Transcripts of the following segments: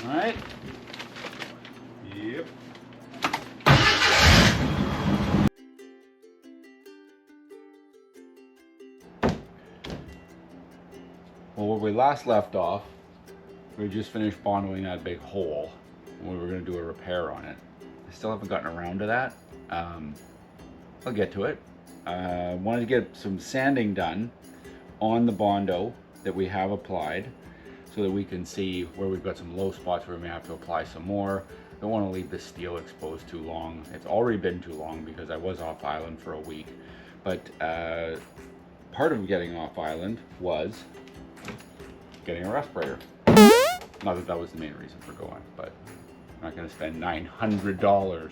All right. Yep. Well, where we last left off, we just finished bondoing that big hole. We were going to do a repair on it. I still haven't gotten around to that. I'll get to it. Wanted to get some sanding done on the Bondo that we have applied so that we can see where we've got some low spots where we may have to apply some more. Don't want to leave the steel exposed too long. It's already been too long because I was off island for a week. But part of getting off island was getting a respirator. Not that that was the main reason for going, but I'm not going to spend $900 to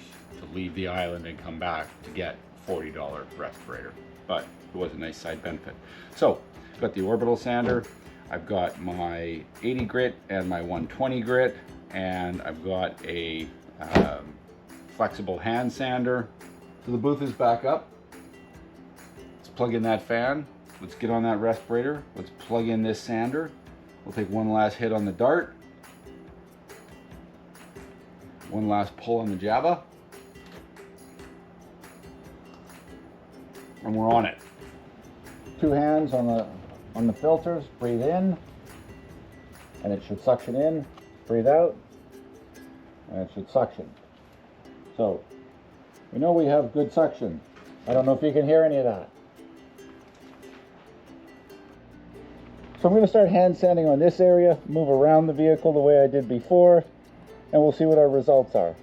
leave the island and come back to get $40 respirator. But it was a nice side benefit. So I've got the orbital sander, I've got my 80 grit and my 120 grit, and I've got a flexible hand sander. So the booth is back up. Let's plug in that fan. Let's get on that respirator. Let's plug in this sander. We'll take one last hit on the dart. One last pull on the Java. And we're on it. Two hands on the filters, breathe in, and it should suction in, breathe out, and it should suction. So, we know we have good suction. I don't know if you can hear any of that. So I'm going to start hand sanding on this area, move around the vehicle the way I did before, and we'll see what our results are.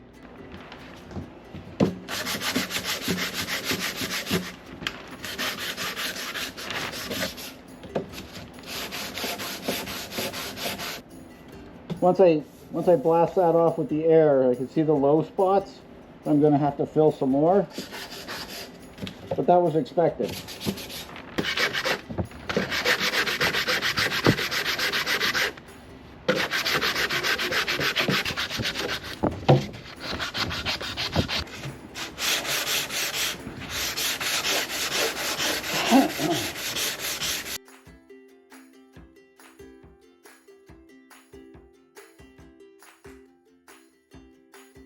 Once I blast that off with the air, I can see the low spots. I'm going to have to fill some more, but that was expected.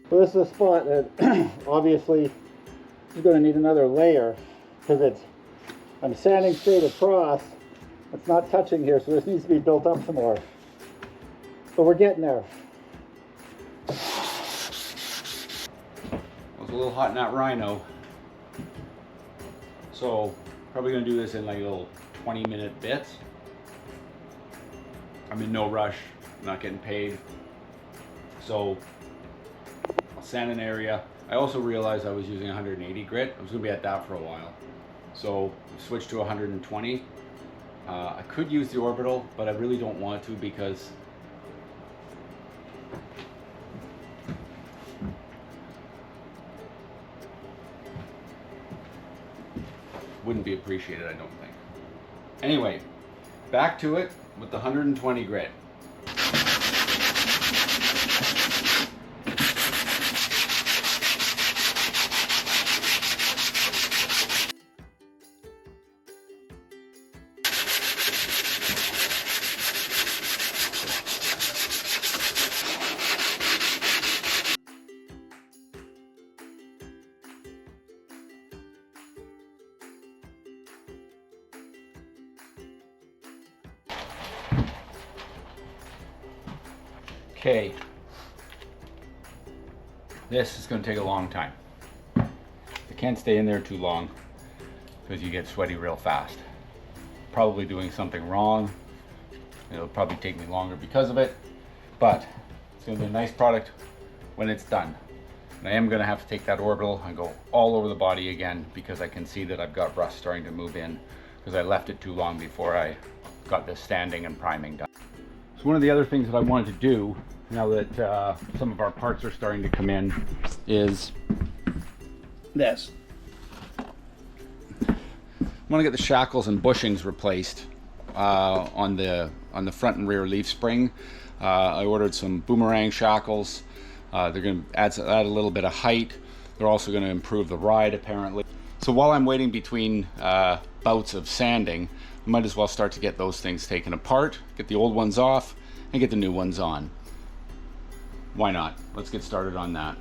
So this is a spot that obviously is going to need another layer because I'm sanding straight across. It's not touching here, so this needs to be built up some more. But we're getting there. It was a little hot in that Rhino. So probably going to do this in like little 20-minute bits. I'm in no rush, I'm not getting paid. So I'll sand an area. I also realized I was using 180 grit. I was going to be at that for a while. So I switched to 120. I could use the orbital, but I really don't want to because wouldn't be appreciated, I don't think. Anyway, back to it with the 120 grit. Okay, this is going to take a long time. I can't stay in there too long because you get sweaty real fast. Probably doing something wrong. It'll probably take me longer because of it, but it's going to be a nice product when it's done. And I am going to have to take that orbital and go all over the body again because I can see that I've got rust starting to move in because I left it too long before I got this sanding and priming done. So one of the other things that I wanted to do now that some of our parts are starting to come in is this. I want to get the shackles and bushings replaced on the front and rear leaf spring. I ordered some boomerang shackles. They're going to add a little bit of height. They're also going to improve the ride apparently. So while I'm waiting between bouts of sanding, I might as well start to get those things taken apart, get the old ones off, and get the new ones on. why not? Let's get started on that.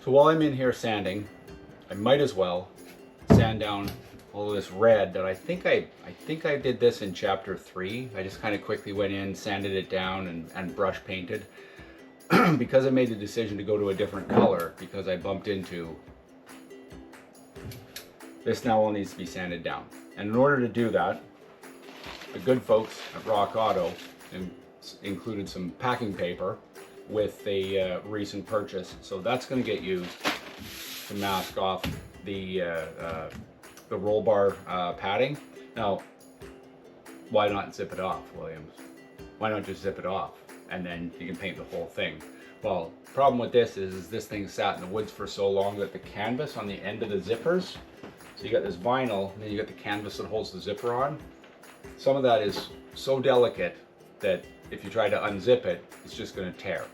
So while I'm in here sanding, I might as well sand down all of this red that I think I did this in chapter 3. I just kind of quickly went in, sanded it down and brush painted because I made the decision to go to a different color because I bumped into this. Now all needs to be sanded down. And in order to do that, the good folks at Rock Auto included some packing paper with a recent purchase. So that's going to get used to mask off the roll bar padding. Now, why not zip it off, Williams? Why not just zip it off and then you can paint the whole thing? Well, the problem with this is this thing sat in the woods for so long that the canvas on the end of the zippers, so you got this vinyl and then you got the canvas that holds the zipper on. Some of that is so delicate that if you try to unzip it, it's just going to tear.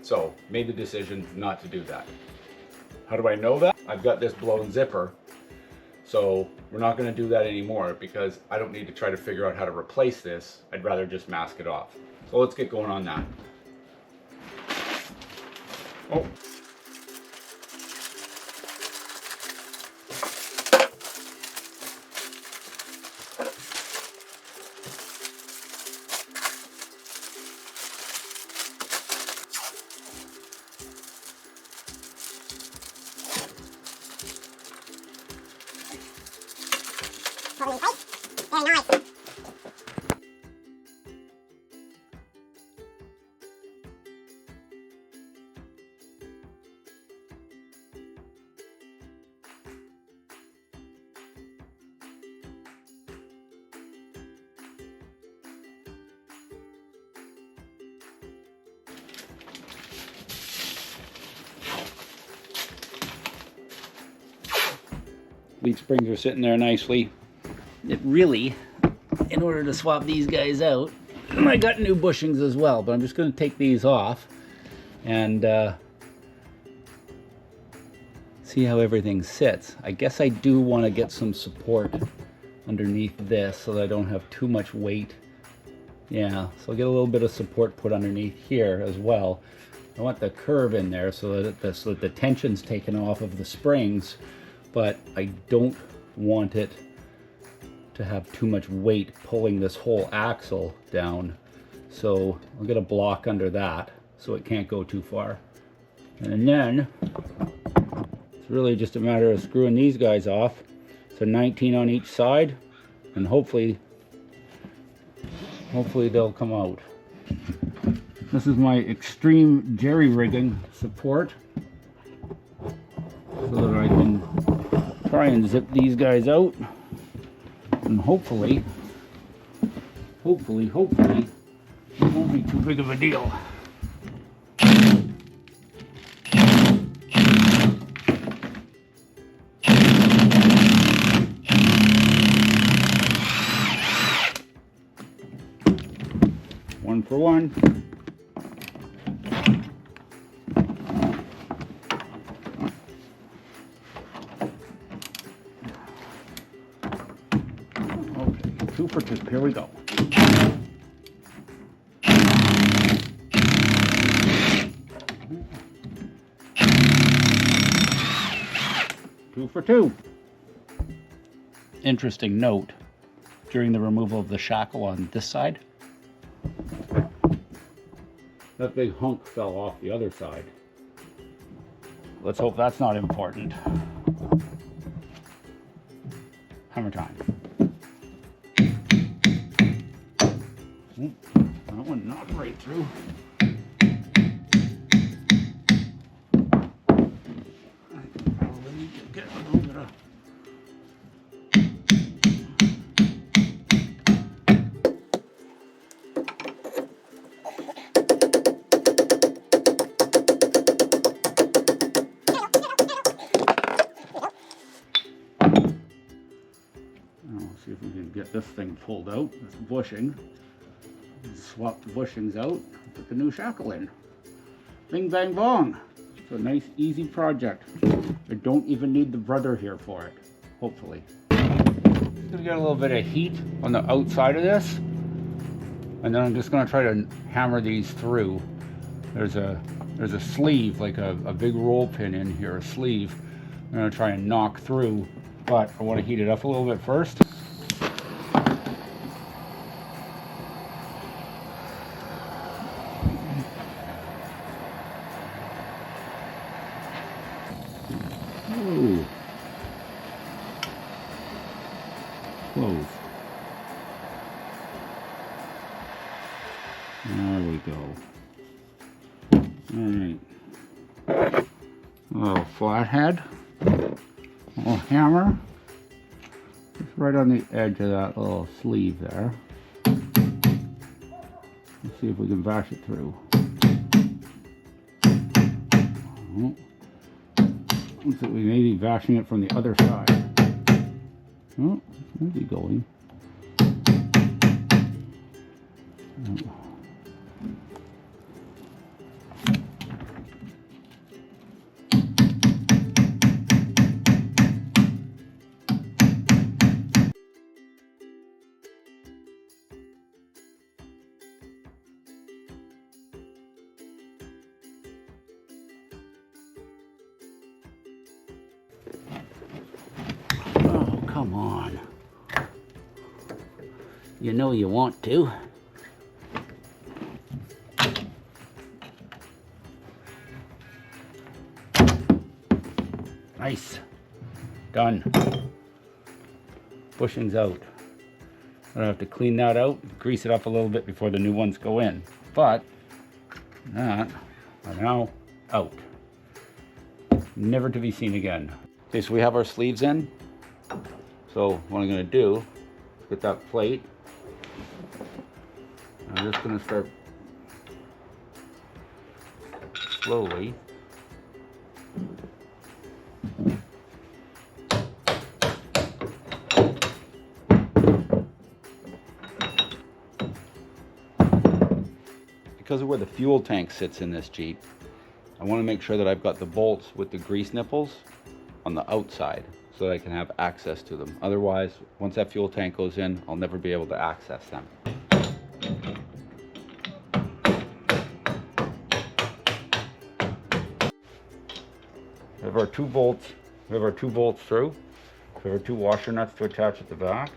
So made the decision not to do that. How do I know that? I've got this blown zipper. So we're not going to do that anymore because I don't need to try to figure out how to replace this. I'd rather just mask it off. So let's get going on that. Oh. Very nice. Leaf springs are sitting there nicely. It really, in order to swap these guys out, I got new bushings as well, but I'm just going to take these off and see how everything sits. I guess I do want to get some support underneath this so that I don't have too much weight. Yeah, so I'll get a little bit of support put underneath here as well. I want the curve in there so that the tension's taken off of the springs, but I don't want it to have too much weight pulling this whole axle down. So I'll get a block under that so it can't go too far. And then it's really just a matter of screwing these guys off. So 19 on each side, and hopefully they'll come out. This is my extreme jerry rigging support so that I can try and zip these guys out, and hopefully it won't be too big of a deal. One for one. Two for two. Here we go. Two for two. Interesting note, during the removal of the shackle on this side, that big hunk fell off the other side. Let's hope that's not important. Hammer time. That one knocked right through. I probably need to get a little bit of see if we can get this thing pulled out, this bushing. Swap the bushings out, put the new shackle in. Bing bang bong. It's a nice easy project. I don't even need the brother here for it, hopefully. Just gonna get a little bit of heat on the outside of this, and then I'm just gonna try to hammer these through there's a sleeve, like a big roll pin in here, a sleeve. I'm gonna try and knock through, but I want to heat it up a little bit first. Ooh. Close. There we go. Alright. A little flathead. A little hammer. Just right on the edge of that little sleeve there. Let's see if we can bash it through. Looks like we may be bashing it from the other side. Oh, it's maybe going. Oh, come on. You know you want to. Nice. Done. Bushings out. I'm gonna have to clean that out, grease it up a little bit before the new ones go in. But that are now out. Never to be seen again. Okay, so we have our sleeves in. So what I'm gonna do is get that plate. I'm just gonna start slowly because of where the fuel tank sits in this Jeep. I want to make sure that I've got the bolts with the grease nipples on the outside so that I can have access to them. Otherwise, once that fuel tank goes in, I'll never be able to access them. We have our two bolts. We have our two bolts through. We have our two washer nuts to attach at the back.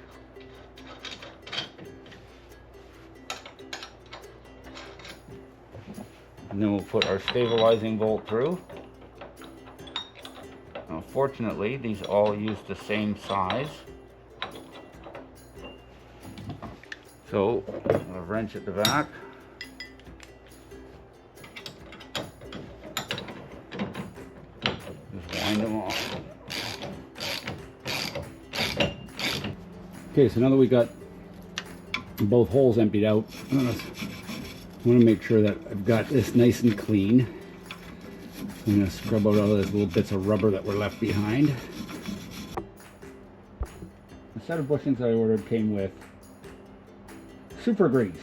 And then we'll put our stabilizing bolt through. Now, fortunately, these all use the same size. So, a wrench at the back. Just wind them off. Okay, so now that we got both holes emptied out, I want to make sure that I've got this nice and clean. I'm going to scrub out all those little bits of rubber that were left behind. The set of bushings I ordered came with super grease.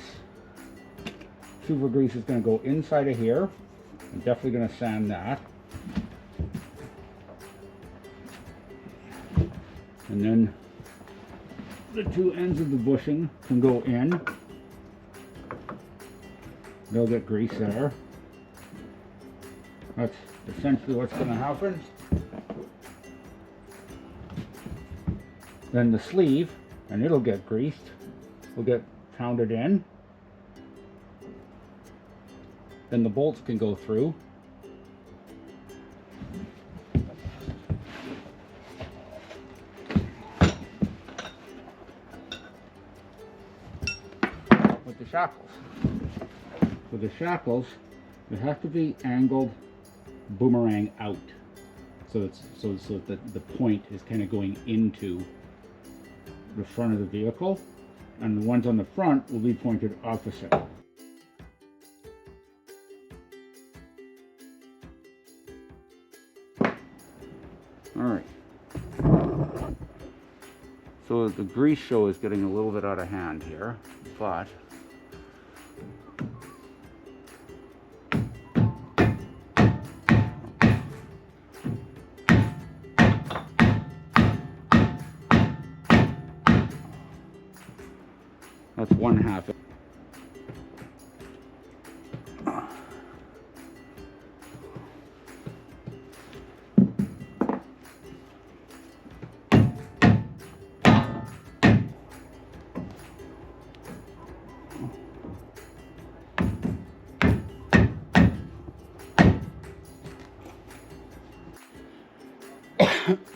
Super grease is going to go inside of here. I'm definitely going to sand that. And then the two ends of the bushing can go in. They'll get grease there. That's essentially what's going to happen. Then the sleeve, and it'll get greased, will get pounded in. Then the bolts can go through. With the shackles. With the shackles, they have to be angled boomerang out, so that the point is kind of going into the front of the vehicle, and the ones on the front will be pointed opposite. All right. So the grease show is getting a little bit out of hand here, but that's one half.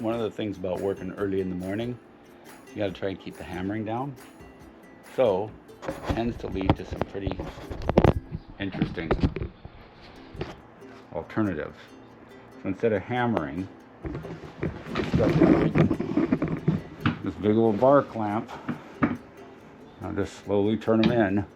One of the things about working early in the morning, you got to try and keep the hammering down. So it tends to lead to some pretty interesting alternatives. So instead of hammering, I've got this big old bar clamp. I'll just slowly turn them in.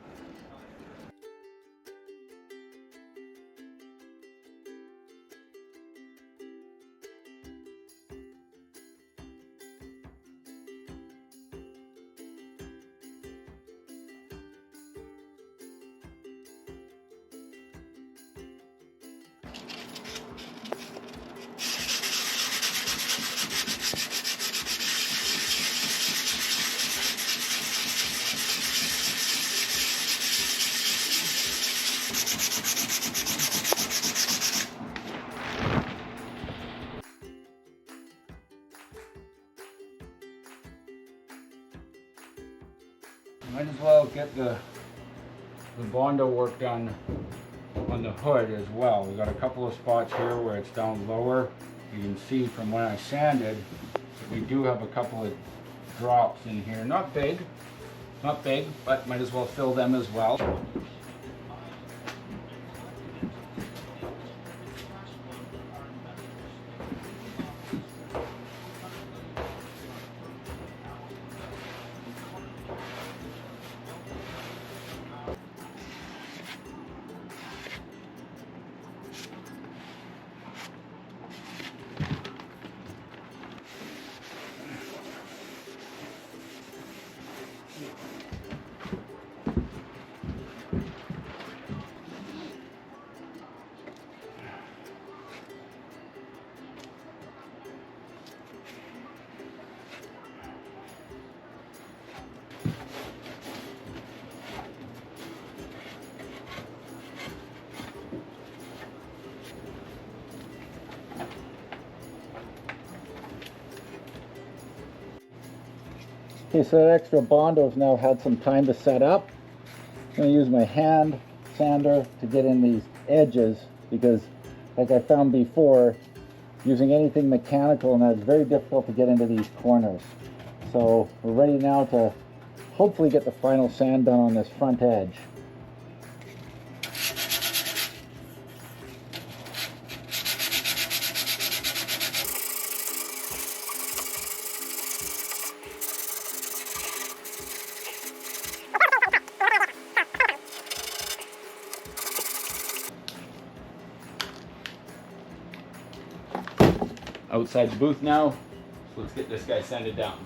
Might as well get the Bondo work done on the hood as well. We've got a couple of spots here where it's down lower. You can see from when I sanded that we do have a couple of drops in here. Not big, but might as well fill them as well. Okay, so that extra Bondo's now had some time to set up. I'm going to use my hand sander to get in these edges because, like I found before, using anything mechanical now, it's very difficult to get into these corners. So we're ready now to hopefully get the final sand done on this front edge. Outside the booth now, so let's get this guy sanded down.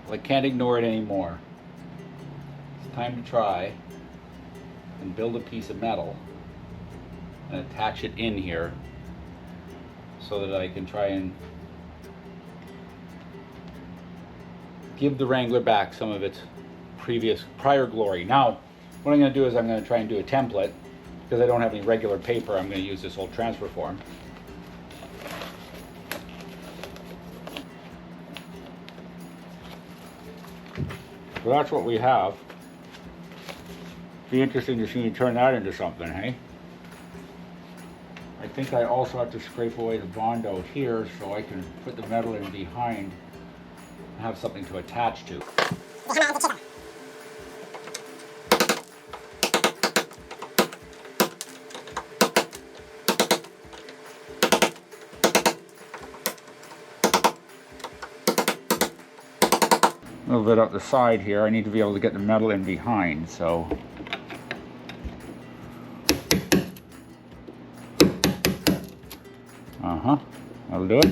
Well, I can't ignore it anymore. It's time to try and build a piece of metal and attach it in here so that I can try and give the Wrangler back some of its prior glory. Now, what I'm going to do is I'm going to try and do a template. Because I don't have any regular paper, I'm going to use this old transfer form. So that's what we have. Be interesting to see me turn that into something, hey? I think I also have to scrape away the Bondo here so I can put the metal in behind and have something to attach to. A little bit up the side here, I need to be able to get the metal in behind, so. That'll do it.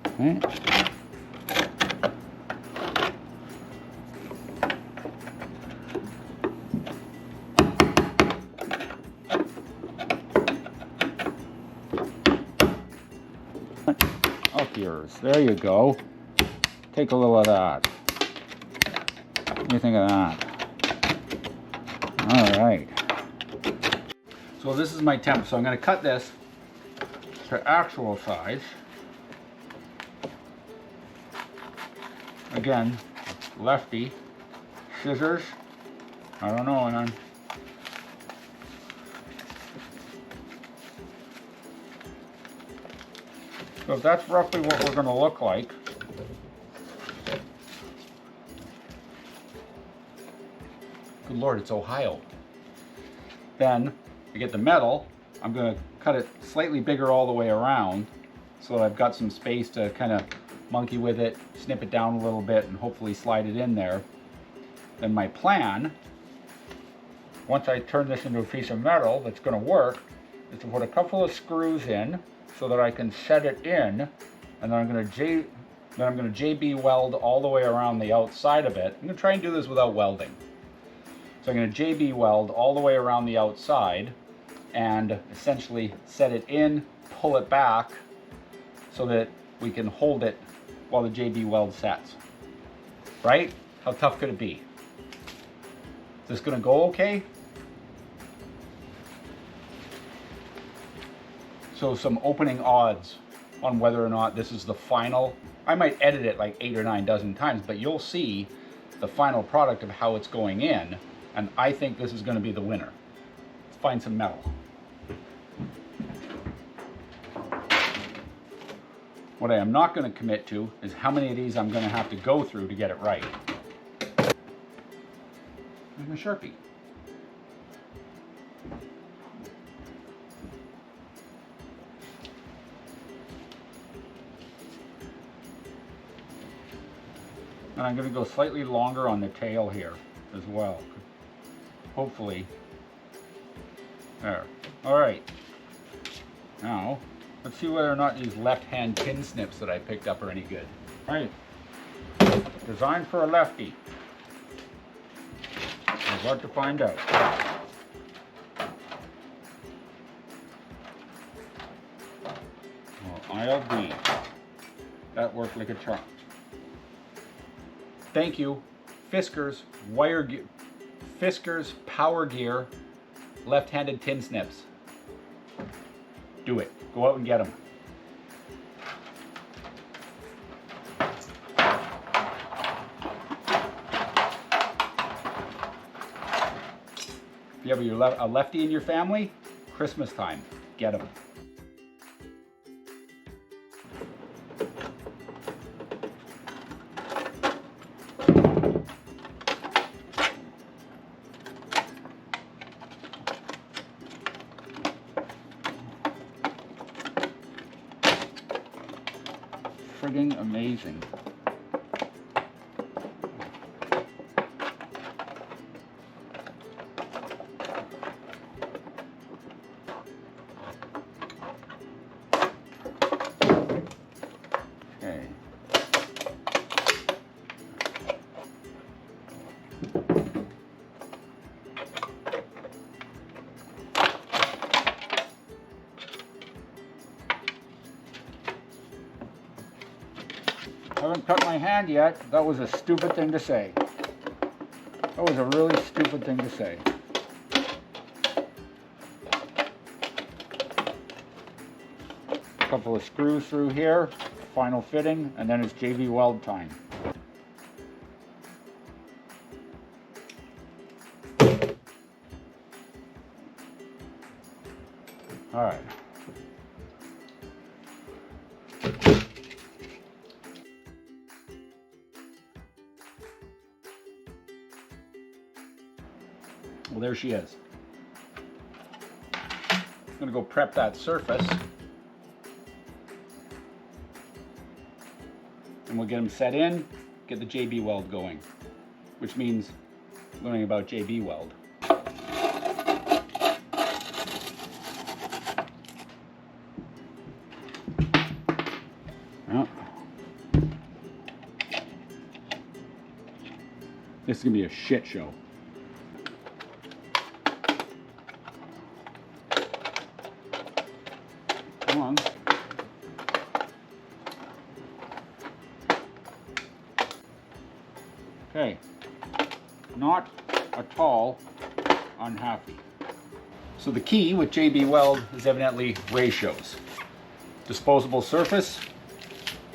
Okay. Up yours. There you go. Take a little of that. What do you think of that? All right. So this is my temp. So I'm going to cut this to actual size. Again, lefty. Scissors. I don't know, man. So if that's roughly what we're going to look like. Good Lord, it's Ohio. Then to get the metal, I'm going to cut it slightly bigger all the way around so that I've got some space to kind of monkey with it, snip it down a little bit, and hopefully slide it in there. Then my plan, once I turn this into a piece of metal that's going to work, is to put a couple of screws in so that I can set it in, and then I'm going to JB weld all the way around the outside of it. I'm going to try and do this without welding. So I'm going to JB weld all the way around the outside and essentially set it in, pull it back so that we can hold it while the JB weld sets. Right? How tough could it be? Is this going to go okay? So some opening odds on whether or not this is the final. I might edit it like 8 or 9 dozen times, but you'll see the final product of how it's going in, and I think this is going to be the winner. Let's find some metal. What I am not going to commit to is how many of these I'm going to have to go through to get it right. And a Sharpie. And I'm going to go slightly longer on the tail here as well. Hopefully. There. Alright. Now, let's see whether or not these left-hand pin snips that I picked up are any good. Alright. Designed for a lefty. We're about to find out. Well, ILB. That worked like a charm. Thank you, Fiskars Fiskars Power Gear left-handed tin snips. Do it. Go out and get them. If you have a lefty in your family, Christmas time, get them. Friggin' amazing. Okay. I haven't cut my hand yet. That was a stupid thing to say. That was a really stupid thing to say. A couple of screws through here, final fitting, and then it's JV weld time. All right. Well, there she is. I'm gonna go prep that surface. And we'll get them set in, get the JB weld going, which means learning about JB weld. Well, this is gonna be a shit show. Come on. Okay, not at all unhappy. So the key with JB Weld is evidently ratios. Disposable surface,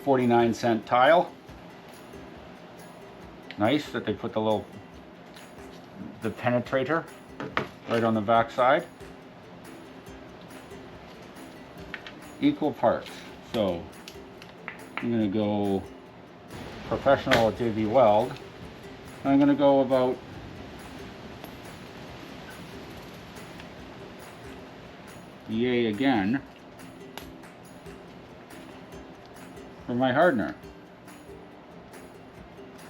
49-cent tile. Nice that they put the penetrator right on the back side. Equal parts. So I'm going to go professional JV weld. I'm going to go about yay again for my hardener.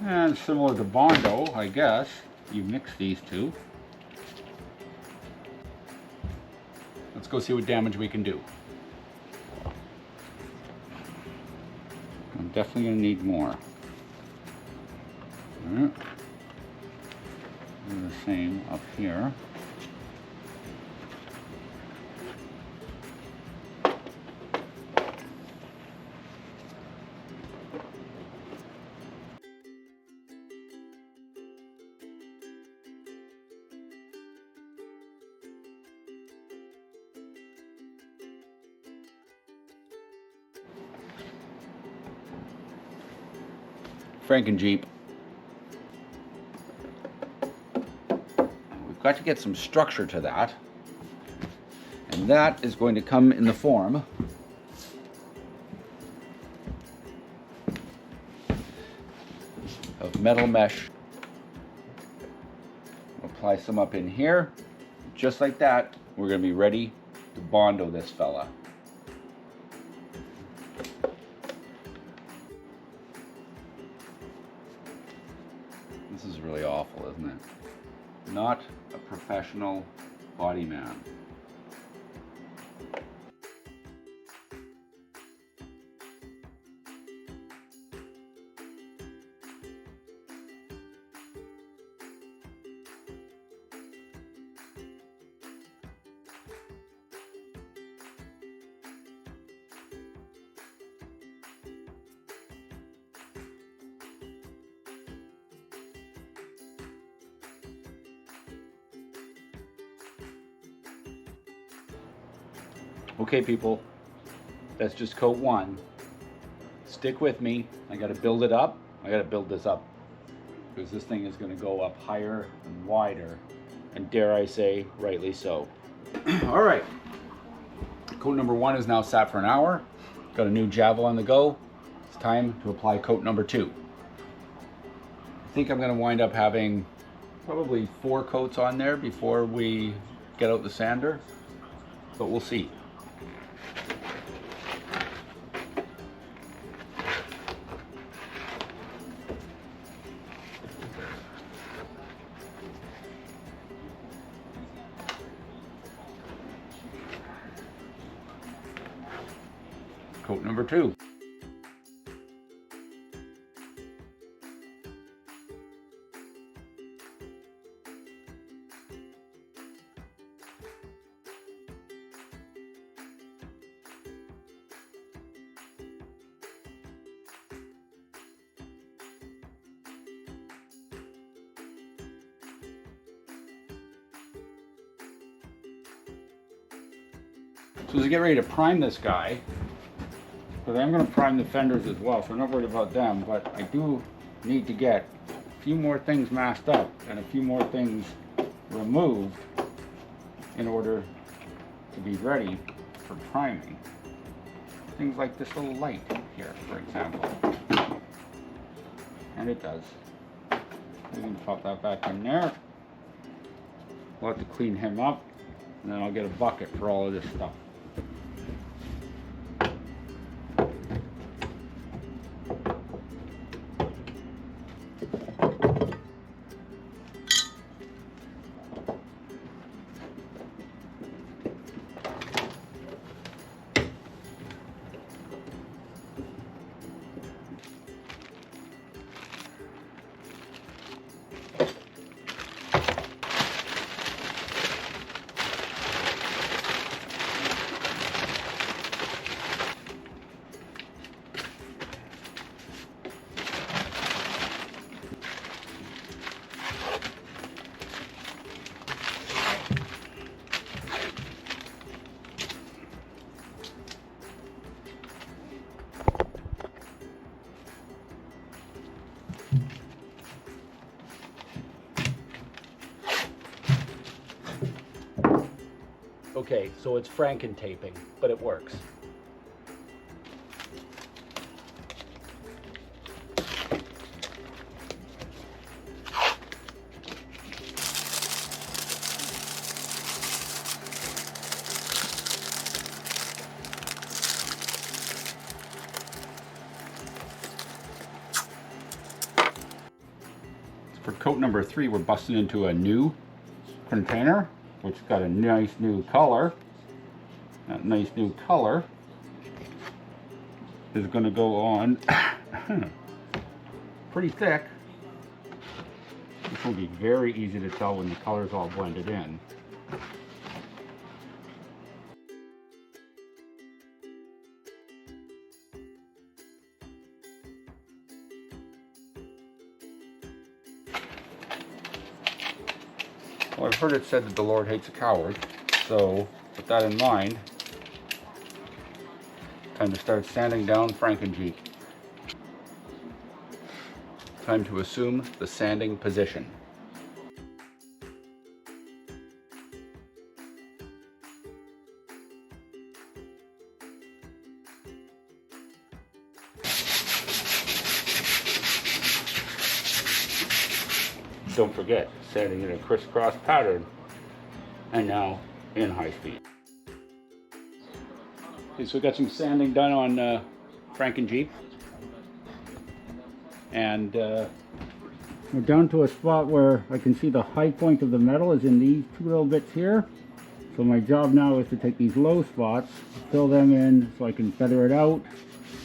And similar to Bondo, I guess, you mix these two. Let's go see what damage we can do. I'm definitely going to need more. Do the same up here. FrankenJeep. We've got to get some structure to that, and that is going to come in the form of metal mesh. Apply some up in here. Just like that, we're going to be ready to Bondo this fella. This is really awful, isn't it? Not a professional body man. Okay people, that's just coat one. Stick with me. I gotta build it up. I gotta build this up because this thing is gonna go up higher and wider, and dare I say, rightly so. All right, coat number one is now sat for an hour. Got a new javel on the go. It's time to apply coat number two. I think I'm gonna wind up having probably 4 coats on there before we get out the sander, but we'll see. Coat number two. So as I get ready to prime this guy, because I'm going to prime the fenders as well, so I'm not worried about them, but I do need to get a few more things masked up and a few more things removed in order to be ready for priming. Things like this little light here, for example. And it does. We can pop that back in there. We'll have to clean him up, and then I'll get a bucket for all of this stuff. Okay, so it's Franken taping, but it works. For coat number 3, we're busting into a new container, which got a nice new color. That nice new color is going to go on pretty thick. This will be very easy to tell when the color's all blended in. Well, I've heard it said that the Lord hates a coward, so with that in mind, time to start sanding down FrankenJeep. Time to assume the sanding position. Don't forget, sanding in a crisscross pattern, and now in high speed. Okay, so we got some sanding done on FrankenJeep, and we're down to a spot where I can see the high point of the metal is in these two little bits here. So my job now is to take these low spots, fill them in so I can feather it out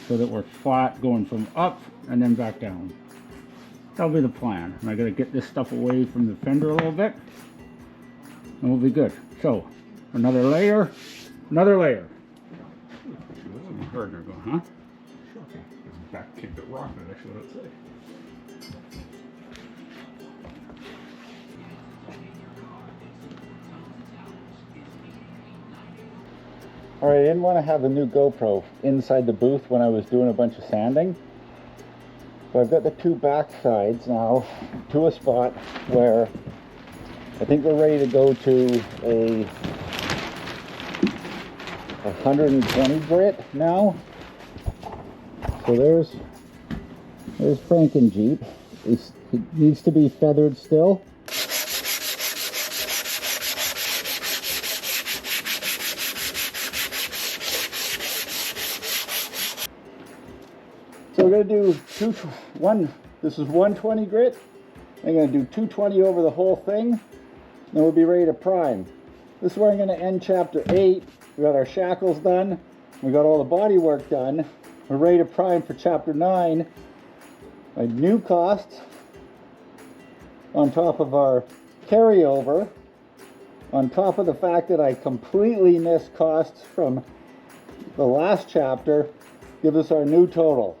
so that we're flat going from up and then back down. That'll be the plan. And I gotta get this stuff away from the fender a little bit, and we'll be good. So, another layer, another layer. Gardner going, huh? Shocking. Back kicked it rocking, actually, let's say. All right, I didn't want to have the new GoPro inside the booth when I was doing a bunch of sanding. So I've got the two back sides now to a spot where I think we're ready to go to a 120 grit now. So there's FrankenJeep. It needs to be feathered still. So we're going to do this is 120 grit. I'm going to do 220 over the whole thing. Then we'll be ready to prime. This is where I'm going to end chapter 8. We got our shackles done. We got all the body work done. We're ready to prime for chapter 9. My new costs on top of our carryover, on top of the fact that I completely missed costs from the last chapter, gives us our new total.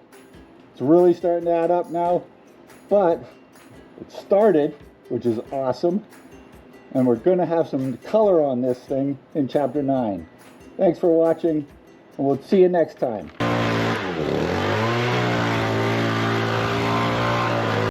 It's really starting to add up now, but it started, which is awesome, and we're going to have some color on this thing in chapter 9. Thanks for watching, and we'll see you next time.